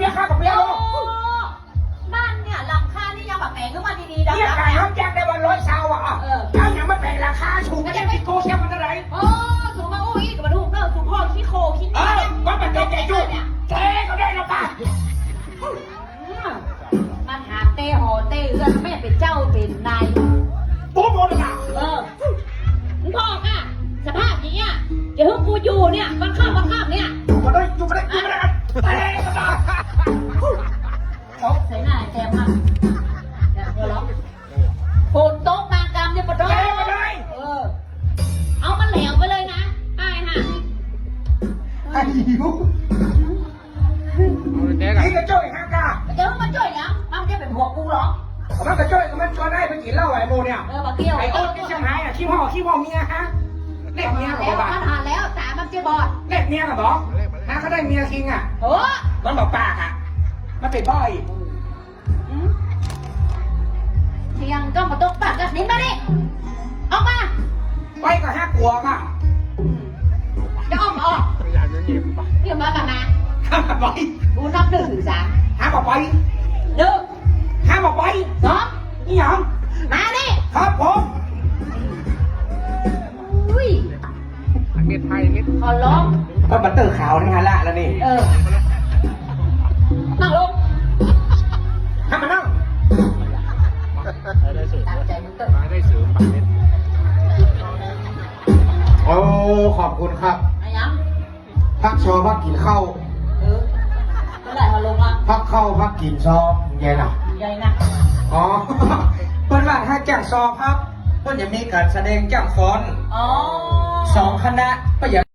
บี้ยค่ากับเบี้ยบ้านเนี่ยหลังคานี่ยังแบบแปลงขึ้นมาดีๆดัง เนี่ย ๆ ไก่ห้องแจ้งได้วัน100 อ่ะเจ้าอย่างมาแบ่งราคาสูงก็ได้ที่โกเชียมันอะไรสูงมาอุ้ยกับมาดูเนอะสูงพ่อขี้โคขี้นี่ก็มันเป็นแก่จุ๊เจ๊ก็ได้นะป้ามันหาเต้หอเต้เอื้อนไม่เป็นเจ้าเป็นนายปุ๊บหมดเลยมึงพ่อค่ะสภาพอย่างเงี้ยอย่าเพิ่งกูอยู่เนี่ยมันข้ามเนี่ยอยู่มาได้เต้ก็ได้โต๊ะใส่หน้าแจมอ่ะเดี๋ยวร้องโผล่โต๊ะมากรรมเนี่ยปะโต๊ะเอามันแหลวไปเลยนะไอ้ห่าหิวนี่ก็ช่วยฮะกาเดี๋ยวมันช่วยยังมันจะเป็นหัวกูหรอมันก็ช่วยมันชวนได้ไปกินเหล้าไอ้โมเนี่ยมาเกี่ยวไอ้โอ๊ตที่เชียงรายอ่ะขี้พ่อเมียฮะเล็กเมียกับบอกมันหาแล้วสามันจะบอดเล็กเมียกับบอกฮะเขาได้เมียคิงอ่ะมันบอกปากอ่ะมันเป็นบ่อยเที่ยงก็มาตกปากกันนิดมาดิออกมาไปก็ห้ากลัวค่ะจะออกเดี๋ยวมากันนะห้าไปกูนับ1 ถึง 3ห้าบอกไป1ห้าบอกไป2นี่ยังมาดิครับผมอุ้ยเม็ดไทยเม็ดขอร้องก็บัตเตอร์ขาวนี่ฮะละแล้วนี่นั่งลงให้มานั่งตั้งใจมึงตื่นได้เสริมปากเม็ดโอ้ขอบคุณครับอะไรยังพักชอพักกินข้าวเมื่อไหร่มาลงอ่ะพักเข้าพักกินซอใหญ่หน่ะใหญ่นะอ๋อเปิ้ลว่าถ้าจ้างซอครับเปิ้ลจะมีการแสดงจ้างฟ้อน2 คณะก็อย่า